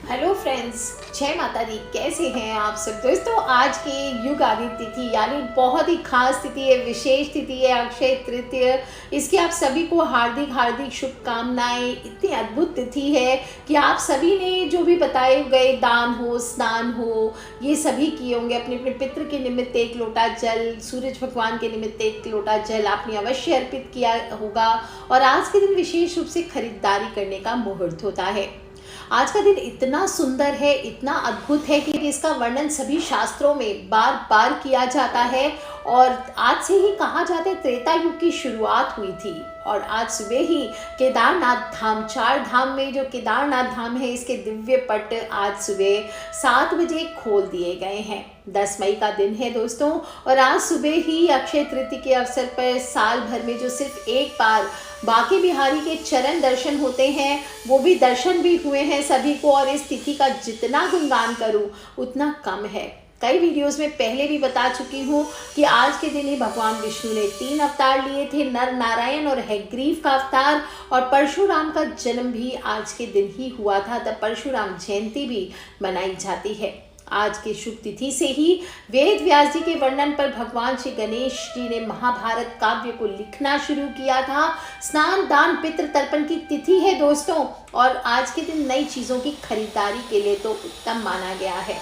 Hello friends, जय माता दी। कैसे हैं आप सब दोस्तों। आज की युग आदित्य तिथि यानी बहुत ही खास तिथि है, विशेष तिथि है, अक्षय तृतीय। इसकी आप सभी को हार्दिक हार्दिक शुभकामनाएं। इतनी अद्भुत तिथि है कि आप सभी ने जो भी बताए गए दान हो, स्नान हो, ये सभी किए होंगे। अपने अपने पितृ के निमित्त एक लोटा जल, सूरज भगवान के निमित्त एक लोटा जल आपने अवश्य अर्पित किया होगा। और आज के दिन विशेष रूप से खरीदारी करने का मुहूर्त होता है। आज का दिन इतना सुंदर है, इतना अद्भुत है कि इसका वर्णन सभी शास्त्रों में बार बार किया जाता है। और आज से ही कहा जाता है त्रेता युग की शुरुआत हुई थी। और आज सुबह ही केदारनाथ धाम, 4 धाम में जो केदारनाथ धाम है, इसके दिव्य पट आज सुबह 7 बजे खोल दिए गए हैं। 10 मई का दिन है दोस्तों। और आज सुबह ही अक्षय तृतीया के अवसर पर साल भर में जो सिर्फ एक बार बांके बिहारी के चरण दर्शन होते हैं, वो भी दर्शन भी हुए हैं सभी को। और इस तिथि का जितना गुणगान करूं उतना कम है। कई वीडियोस में पहले भी बता चुकी हूँ कि आज के दिन ही भगवान विष्णु ने 3 अवतार लिए थे, नर नारायण और हैग्रीव का अवतार। और परशुराम का जन्म भी आज के दिन ही हुआ था, तब परशुराम जयंती भी मनाई जाती है। आज के शुभ तिथि से ही वेद व्यास जी के वर्णन पर भगवान श्री गणेश जी ने महाभारत काव्य को लिखना शुरू किया था। स्नान दान पितृ तर्पण की तिथि है दोस्तों। और आज के दिन नई चीज़ों की खरीदारी के लिए तो उत्तम माना गया है।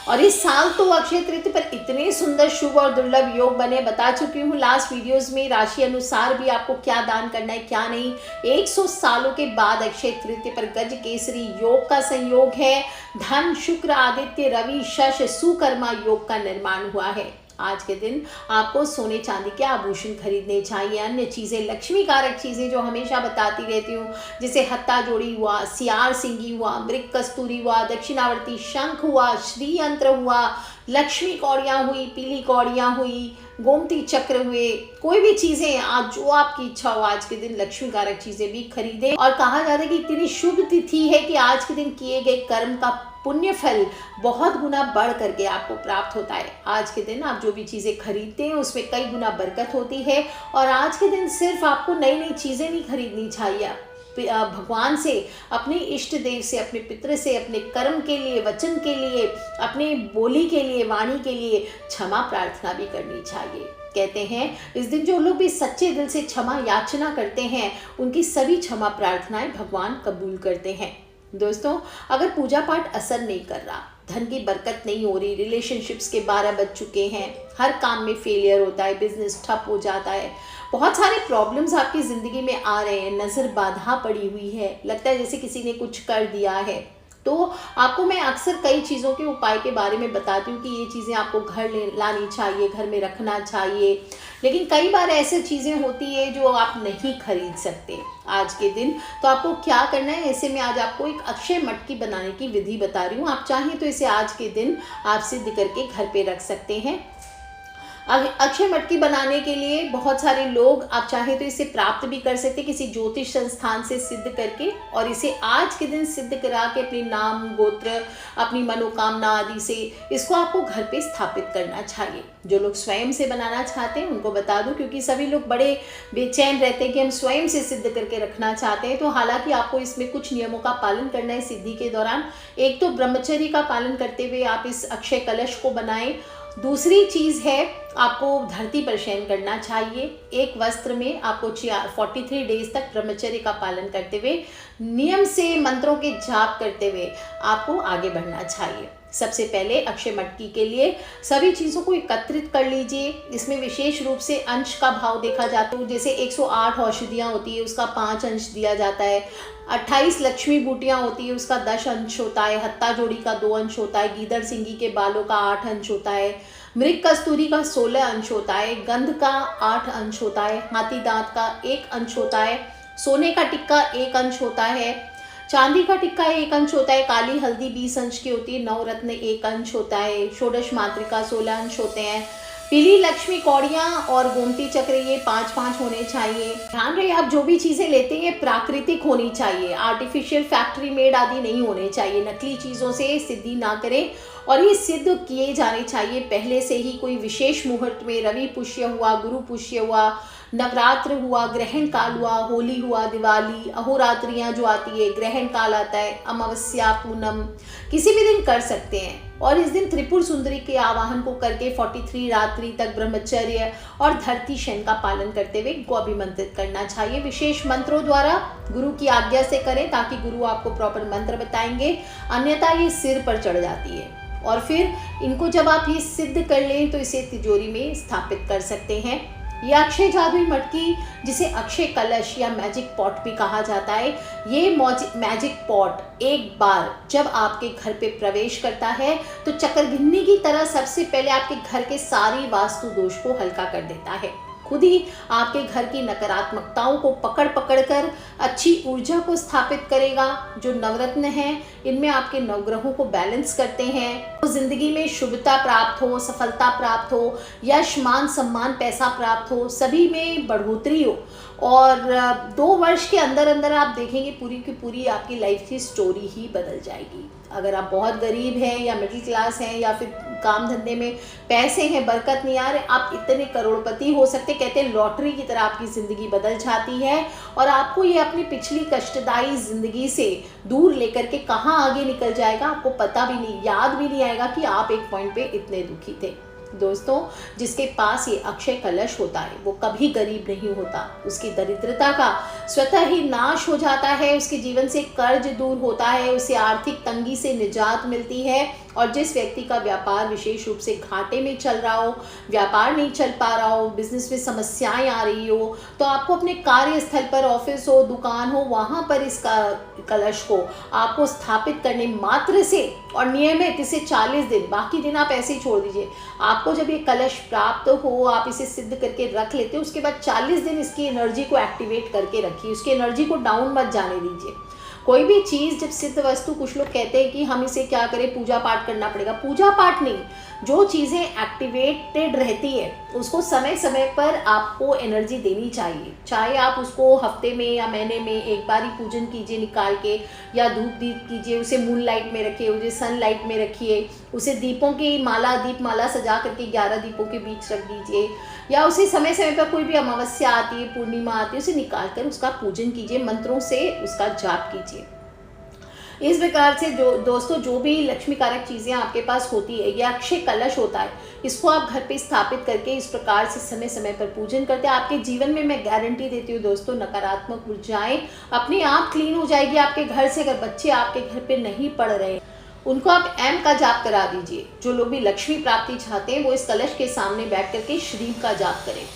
और इस साल तो अक्षय तृतीया पर इतने सुंदर शुभ और दुर्लभ योग बने, बता चुकी हूँ लास्ट वीडियोस में। राशि अनुसार भी आपको क्या दान करना है क्या नहीं। 100 सालों के बाद अक्षय तृतीया पर गज केसरी योग का संयोग है। धन शुक्र आदित्य रवि शश सुकर्मा योग का निर्माण हुआ है। आज के दिन आपको सोने चांदी के आभूषण खरीदने चाहिए। अन्य चीज़ें, लक्ष्मी कारक चीज़ें जो हमेशा बताती रहती हूँ, जैसे हत्ता जोड़ी हुआ, सियार सिंगी हुआ, मृग कस्तूरी हुआ, दक्षिणावर्ती शंख हुआ, श्री यंत्र हुआ, लक्ष्मी कौड़ियाँ हुई, पीली कौड़ियाँ हुई, गोमती चक्र हुए, कोई भी चीज़ें आज जो आपकी इच्छा हो आज के दिन लक्ष्मी कारक चीज़ें भी खरीदें। और कहा जाता है कि इतनी शुभ तिथि है कि आज के दिन किए गए कर्म का पुण्य फल बहुत गुना बढ़ करके आपको प्राप्त होता है। आज के दिन आप जो भी चीज़ें खरीदते हैं उसमें कई गुना बरकत होती है। और आज के दिन सिर्फ आपको नई नई चीज़ें नहीं खरीदनी चाहिए। भगवान से, अपने इष्ट देव से, अपने पितृ से, अपने कर्म के लिए, वचन के लिए, अपने बोली के लिए, वाणी के लिए क्षमा प्रार्थना भी करनी चाहिए। कहते हैं इस दिन जो लोग भी सच्चे दिल से क्षमा याचना करते हैं, उनकी सभी क्षमा प्रार्थनाएं भगवान कबूल करते हैं। दोस्तों, अगर पूजा पाठ असर नहीं कर रहा, धन की बरकत नहीं हो रही, रिलेशनशिप्स के 12 बज चुके हैं, हर काम में फेलियर होता है, बिजनेस ठप हो जाता है, बहुत सारे प्रॉब्लम्स आपकी ज़िंदगी में आ रहे हैं, नज़र बाधा पड़ी हुई है, लगता है जैसे किसी ने कुछ कर दिया है, तो आपको मैं अक्सर कई चीज़ों के उपाय के बारे में बताती हूँ कि ये चीज़ें आपको घर लानी चाहिए, घर में रखना चाहिए। लेकिन कई बार ऐसी चीज़ें होती है जो आप नहीं खरीद सकते आज के दिन। तो आपको क्या करना है, ऐसे में आज आपको एक अक्षय मटकी बनाने की विधि बता रही हूँ। आप चाहें तो इसे आज के दिन आप सिद्ध करके घर पे रख सकते हैं। अक्षय मटकी बनाने के लिए बहुत सारे लोग, आप चाहें तो इसे प्राप्त भी कर सकते किसी ज्योतिष संस्थान से सिद्ध करके। और इसे आज के दिन सिद्ध करा के अपने नाम गोत्र, अपनी मनोकामना आदि से इसको आपको घर पे स्थापित करना चाहिए। जो लोग स्वयं से बनाना चाहते हैं उनको बता दूं, क्योंकि सभी लोग बड़े बेचैन रहते हैं कि हम स्वयं से सिद्ध करके रखना चाहते हैं। तो हालांकि आपको इसमें कुछ नियमों का पालन करना है सिद्धि के दौरान। एक तो ब्रह्मचर्य का पालन करते हुए आप इस अक्षय कलश को बनाएं। दूसरी चीज़ है, आपको धरती पर शयन करना चाहिए। एक वस्त्र में आपको 43 डेज तक ब्रह्मचर्य का पालन करते हुए, नियम से मंत्रों के जाप करते हुए आपको आगे बढ़ना चाहिए। सबसे पहले अक्षय मटकी के लिए सभी चीज़ों को एकत्रित कर लीजिए। इसमें विशेष रूप से अंश का भाव देखा जाता है। जैसे 108 औषधियाँ होती है उसका 5 अंश दिया जाता है। 28 लक्ष्मी बूटियाँ होती है उसका 10 अंश होता है। हत्ता जोड़ी का 2 अंश होता है। गीदड़ सिंगी के बालों का 8 अंश होता है। मृग कस्तूरी का 16 अंश होता है। गंध का 8 अंश होता है। हाथी दांत का 1 अंश होता है। सोने का टिक्का 1 अंश होता है। चांदी का टिक्का 1 अंश होता है। काली हल्दी 20 अंश की होती है। नवरत्न 1 अंश होता है। षोडश मातृका 16 अंश होते हैं। पीली लक्ष्मी कौड़ियाँ और गोमती चक्र ये 5-5 होने चाहिए। ध्यान रहे आप जो भी चीज़ें लेते हैं ये प्राकृतिक होनी चाहिए, आर्टिफिशियल फैक्ट्री मेड आदि नहीं होने चाहिए। नकली चीज़ों से सिद्धि ना करें। और ये सिद्ध किए जाने चाहिए पहले से ही। कोई विशेष मुहूर्त में, रवि पुष्य हुआ, गुरु पुष्य हुआ, नवरात्र हुआ, ग्रहण काल हुआ, होली हुआ, दिवाली, अहोरात्रियाँ जो आती है, ग्रहण काल आता है, अमावस्या, पूनम, किसी भी दिन कर सकते हैं। और इस दिन त्रिपुर सुंदरी के आवाहन को करके 43 रात्रि तक ब्रह्मचर्य और धरती शयन का पालन करते हुए को अभिमंत्रित करना चाहिए। विशेष मंत्रों द्वारा गुरु की आज्ञा से करें, ताकि गुरु आपको प्रॉपर मंत्र बताएंगे, अन्यथा ये सिर पर चढ़ जाती है। और फिर इनको जब आप ये सिद्ध कर लें तो इसे तिजोरी में स्थापित कर सकते हैं। ये अक्षय जादुई मटकी, जिसे अक्षय कलश या मैजिक पॉट भी कहा जाता है, ये मैजिक पॉट एक बार जब आपके घर पे प्रवेश करता है तो चक्रघिन्नी की तरह सबसे पहले आपके घर के सारी वास्तु दोष को हल्का कर देता है। खुद ही आपके घर की नकारात्मकताओं को पकड़ पकड़ कर अच्छी ऊर्जा को स्थापित करेगा। जो नवरत्न हैं, इनमें आपके नवग्रहों को बैलेंस करते हैं। तो जिंदगी में शुभता प्राप्त हो, सफलता प्राप्त हो, यश, मान, सम्मान, पैसा प्राप्त हो, सभी में बढ़ोतरी हो। और 2 वर्ष के अंदर अंदर आप देखेंगे पूरी की पूरी आपकी लाइफ की स्टोरी ही बदल जाएगी। अगर आप बहुत गरीब हैं या मिडिल क्लास हैं या फिर काम धंधे में पैसे हैं, बरकत नहीं आ रहे, आप इतने करोड़पति हो सकते। कहते हैं लॉटरी की तरह आपकी ज़िंदगी बदल जाती है और आपको ये अपनी पिछली कष्टदायी ज़िंदगी से दूर लेकर के कहाँ आगे निकल जाएगा, आपको पता भी नहीं, याद भी नहीं आएगा कि आप एक पॉइंट पे इतने दुखी थे। दोस्तों, जिसके पास ये अक्षय कलश होता है वो कभी गरीब नहीं होता। उसकी दरिद्रता का स्वतः ही नाश हो जाता है, उसके जीवन से कर्ज दूर होता है, उसे आर्थिक तंगी से निजात मिलती है। और जिस व्यक्ति का व्यापार विशेष रूप से घाटे में चल रहा हो, व्यापार नहीं चल पा रहा हो, बिजनेस में समस्याएं आ रही हो, तो आपको अपने कार्यस्थल पर, ऑफिस हो, दुकान हो, वहाँ पर इस कलश को आपको स्थापित करने मात्र से और नियमित इसे 40 दिन, बाकी दिन आप ऐसे ही छोड़ दीजिए। आपको जब ये कलश प्राप्त हो, आप इसे सिद्ध करके रख लेते हो, उसके बाद 40 दिन इसकी एनर्जी को एक्टिवेट करके रखिए, उसकी एनर्जी को डाउन मत जाने दीजिए। कोई भी चीज़ जब सिद्ध वस्तु, कुछ लोग कहते हैं कि हम इसे क्या करें, पूजा पाठ करना पड़ेगा। पूजा पाठ नहीं, जो चीज़ें एक्टिवेटेड रहती है उसको समय समय पर आपको एनर्जी देनी चाहिए। चाहे आप उसको हफ्ते में या महीने में एक बार ही पूजन कीजिए निकाल के, या धूप दीप कीजिए, उसे मून लाइट में रखिए, उसे सन लाइट में रखिए, उसे दीपों की माला, दीप माला सजा करके 11 दीपों के बीच रख दीजिए, या उसे समय समय पर कोई भी अमावस्या आती है, पूर्णिमा आती है, उसे निकाल कर उसका पूजन कीजिए, मंत्रों से उसका जाप कीजिए। इस प्रकार से दोस्तों जो भी लक्ष्मी कारक चीज़ें आपके पास होती है, यह अक्षय कलश होता है, इसको आप घर पे स्थापित करके इस प्रकार से समय समय पर पूजन करते हैं, आपके जीवन में मैं गारंटी देती हूँ दोस्तों, नकारात्मक ऊर्जाएं अपने आप क्लीन हो जाएगी आपके घर से। अगर बच्चे आपके घर पे नहीं पढ़ रहे, उनको आप एम का जाप करा दीजिए। जो लोग भी लक्ष्मी प्राप्ति चाहते हैं वो इस कलश के सामने बैठ करके श्रीम का जाप करें।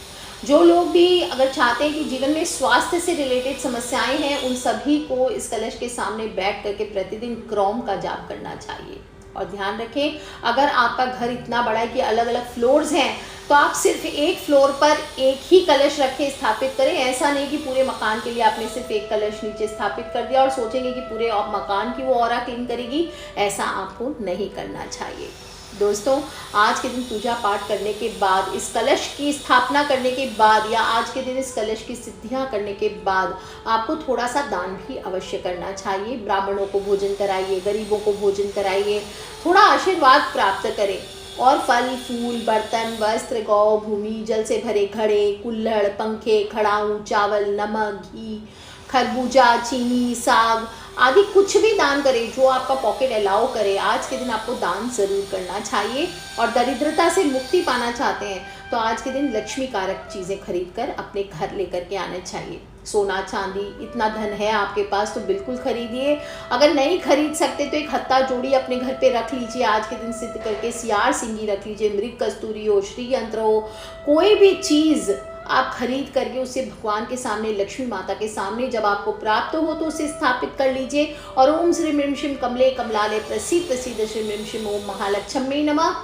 जो लोग भी अगर चाहते हैं कि जीवन में स्वास्थ्य से रिलेटेड समस्याएं हैं, उन सभी को इस कलश के सामने बैठ करके प्रतिदिन क्रॉम का जाप करना चाहिए। और ध्यान रखें, अगर आपका घर इतना बड़ा है कि अलग अलग फ्लोर्स हैं, तो आप सिर्फ एक फ्लोर पर एक ही कलश रखें, स्थापित करें। ऐसा नहीं कि पूरे मकान के लिए आपने सिर्फ एक कलश नीचे स्थापित कर दिया और सोचेंगे कि पूरे मकान की वो ऑरा क्लीन करेगी। ऐसा आपको नहीं करना चाहिए। दोस्तों, आज के दिन पूजा पाठ करने के बाद, इस कलश की स्थापना करने के बाद, या आज के दिन इस कलश की सिद्धियां करने के बाद आपको थोड़ा सा दान भी अवश्य करना चाहिए। ब्राह्मणों को भोजन कराइए, गरीबों को भोजन कराइए, थोड़ा आशीर्वाद प्राप्त करें। और फल, फूल, बर्तन, वस्त्र, गौ, भूमि, जल से भरे घड़े, कुल्हड़, पंखे, खड़ाऊ, चावल, नमक, घी, खरबूजा, चीनी, साग आदि कुछ भी दान करें जो आपका पॉकेट अलाउ करे। आज के दिन आपको दान जरूर करना चाहिए। और दरिद्रता से मुक्ति पाना चाहते हैं तो आज के दिन लक्ष्मी कारक चीज़ें खरीद कर अपने घर लेकर के आना चाहिए। सोना, चांदी, इतना धन है आपके पास तो बिल्कुल खरीदिए। अगर नहीं खरीद सकते तो एक हत्ता जोड़ी अपने घर पे रख लीजिए। आज के दिन सिद्ध करके सियार सिंगी रख लीजिए, मृग कस्तूरी हो, श्री यंत्र हो, कोई भी चीज़ आप खरीद करके उसे भगवान के सामने, लक्ष्मी माता के सामने जब आपको प्राप्त हो तो उसे स्थापित कर लीजिए। और ओम श्री ह्रीं शिम कमले कमलाले प्रसीद प्रसीद श्री ह्रीं शिम ओम महालक्ष्मी नमः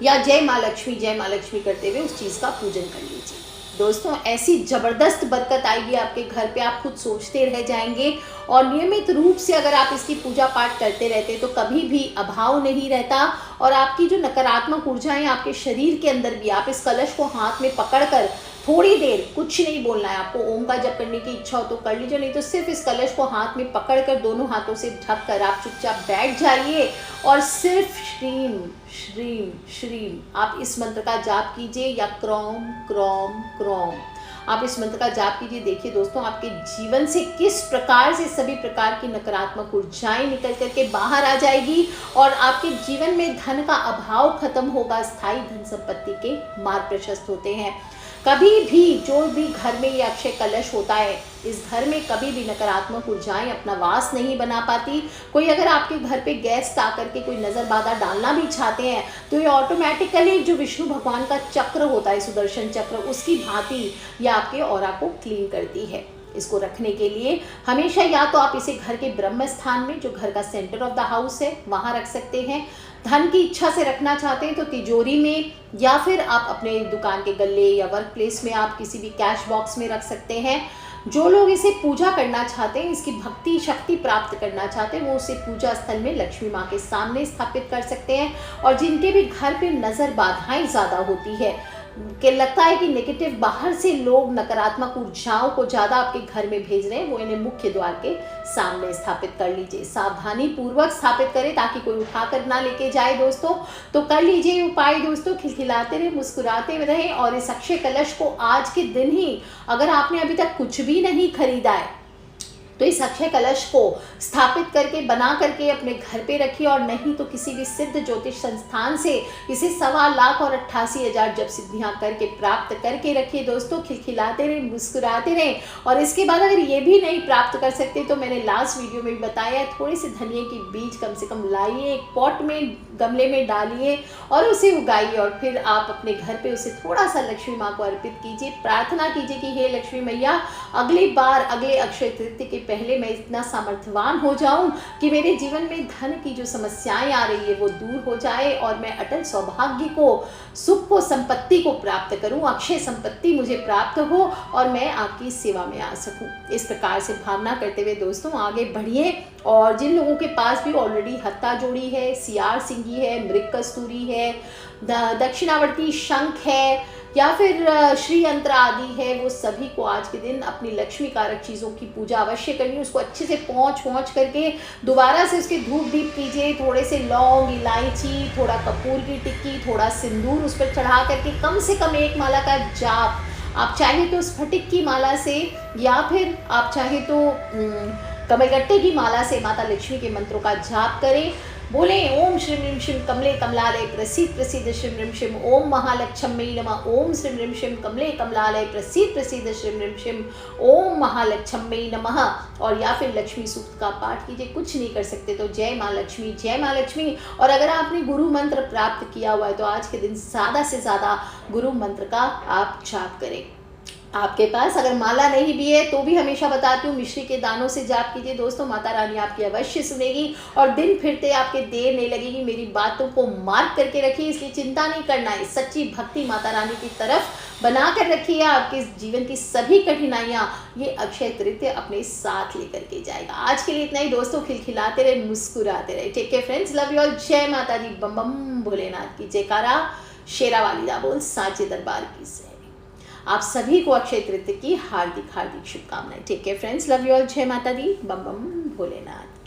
या जय माँ लक्ष्मी करते हुए उस चीज़ का पूजन कर लीजिए। दोस्तों, ऐसी ज़बरदस्त बरकत आएगी आपके घर पे, आप खुद सोचते रह जाएंगे। और नियमित रूप से अगर आप इसकी पूजा पाठ करते रहते तो कभी भी अभाव नहीं रहता। और आपकी जो नकारात्मक ऊर्जाएं आपके शरीर के अंदर भी, आप इस कलश को हाथ में पकड़कर थोड़ी देर, कुछ नहीं बोलना है आपको, ओम का जप करने की इच्छा हो तो कर लीजिए, नहीं तो सिर्फ इस कलश को हाथ में पकड़कर दोनों हाथों से ढक कर आप चुपचाप बैठ जाइए और सिर्फ श्रीम श्रीम श्रीम आप इस मंत्र का जाप कीजिए, या क्रोम क्रोम क्रोम। आप इस मंत्र का जाप कीजिए। देखिए दोस्तों, आपके जीवन से किस प्रकार से सभी प्रकार की नकारात्मक ऊर्जाएं निकल करके बाहर आ जाएगी और आपके जीवन में धन का अभाव खत्म होगा, स्थायी धन संपत्ति के मार्ग प्रशस्त होते हैं। कभी भी जो भी घर में ये अक्षय कलश होता है, इस घर में कभी भी नकारात्मक ऊर्जाएं अपना वास नहीं बना पाती। कोई अगर आपके घर पे गेस्ट आकर के कोई नज़र बाधा डालना भी चाहते हैं तो ये ऑटोमेटिकली जो विष्णु भगवान का चक्र होता है, सुदर्शन चक्र, उसकी भांति ये आपके ऑरा को क्लीन करती है। इसको रखने के लिए हमेशा या तो आप इसे घर के ब्रह्म स्थान में, जो घर का सेंटर ऑफ द हाउस है, वहाँ रख सकते हैं। धन की इच्छा से रखना चाहते हैं तो तिजोरी में, या फिर आप अपने दुकान के गल्ले या वर्क प्लेस में आप किसी भी कैश बॉक्स में रख सकते हैं। जो लोग इसे पूजा करना चाहते हैं, इसकी भक्ति शक्ति प्राप्त करना चाहते हैं, वो उसे पूजा स्थल में लक्ष्मी माँ के सामने स्थापित कर सकते हैं। और जिनके भी घर पे नज़र बाधाएं ज़्यादा होती है, कि लगता है कि नेगेटिव बाहर से लोग नकारात्मक ऊर्जाओं को ज़्यादा आपके घर में भेज रहे हैं, वो इन्हें मुख्य द्वार के सामने स्थापित कर लीजिए। सावधानी पूर्वक स्थापित करें ताकि कोई उठा कर ना लेके जाए दोस्तों। तो कर लीजिए उपाय दोस्तों, खिलखिलाते रहें, मुस्कुराते रहें। और इस अक्षय कलश को आज के दिन ही, अगर आपने अभी तक कुछ भी नहीं खरीदा है तो इस अक्षय कलश को स्थापित करके बना करके अपने घर पे रखिए, और नहीं तो किसी भी सिद्ध ज्योतिष संस्थान से इसे 1.25 लाख और 88,000 जप सिद्धियां करके प्राप्त करके रखिए दोस्तों। खिलखिलाते रहें, मुस्कुराते रहें। और इसके बाद अगर ये भी नहीं प्राप्त कर सकते तो मैंने लास्ट वीडियो में भी बताया है, थोड़े से धनिए की बीज कम से कम लाइए, एक पॉट में, गमले में डालिए और उसे उगाइए, और फिर आप अपने घर पे उसे थोड़ा सा लक्ष्मी माँ को अर्पित कीजिए। प्रार्थना कीजिए कि हे लक्ष्मी मैया, अगली बार अगले अक्षय तृतीया के पहले मैं इतना सामर्थ्यवान हो जाऊं कि मेरे जीवन में धन की जो समस्याएं आ रही है वो दूर हो जाए, और मैं अटल सौभाग्य को, सुख को, संपत्ति को प्राप्त करूं, अक्षय संपत्ति मुझे प्राप्त हो और मैं आपकी सेवा में आ सकूं। इस प्रकार से भावना करते हुए दोस्तों आगे बढ़िए। और जिन लोगों के पास भी ऑलरेडी हत्ता जोड़ी है, सियार सिंगी है, मृग कस्तूरी है, दक्षिणावर्ती शंख है, या फिर श्री यंत्र आदि है, वो सभी को आज के दिन अपनी लक्ष्मी कारक चीज़ों की पूजा अवश्य करनी है। उसको अच्छे से पोंछ करके दोबारा से उसके धूप दीप कीजिए। थोड़े से लौंग, इलायची, थोड़ा कपूर की टिक्की, थोड़ा सिंदूर उस पर चढ़ा करके कम से कम 1 माला का जाप, आप चाहे तो स्फटिक की माला से, या फिर आप चाहे तो कमलगट्टे की माला से माता लक्ष्मी के मंत्रों का जाप करें। बोले ओम श्रीं ह्रीं श्रीं कमले कमलालय प्रसीद प्रसीद श्रीं ह्रीं श्रीं ओम महालक्ष्मी नमः। ओम श्रीं ह्रीं श्रीं कमले कमलालय प्रसीद प्रसीद श्रीं ह्रीं श्रीं ओम महालक्ष्मी नमः। और या फिर लक्ष्मी सूक्त का पाठ कीजिए। कुछ नहीं कर सकते तो जय माँ लक्ष्मी, जय माँ लक्ष्मी। और अगर आपने गुरु मंत्र प्राप्त किया हुआ है तो आज के दिन ज़्यादा से ज़्यादा गुरु मंत्र का आप जाप करें। आपके पास अगर माला नहीं भी है तो भी हमेशा बताती हूँ, मिश्री के दानों से जाप कीजिए दोस्तों, माता रानी आपकी अवश्य सुनेगी और दिन फिरते आपके देर नहीं लगेगी। मेरी बातों को मार्क करके रखिए, इसलिए चिंता नहीं करना है। सच्ची भक्ति माता रानी की तरफ बना कर रखिए। आपके जीवन की सभी कठिनाइयाँ ये अक्षय तृतीया अपने साथ लेकर के जाएगा। आज के लिए इतना ही दोस्तों, खिलखिलाते रहे, मुस्कुराते रहे। Take care friends, love you all. जय माता दी, बम बम भोलेनाथ की जयकारा, शेरा वाली दा बोल, साचे दरबार की से। आप सभी को अक्षय तृतीया की हार्दिक हार्दिक शुभकामनाएं। Take care friends, love you all. जय माता दी, बम बम भोलेनाथ।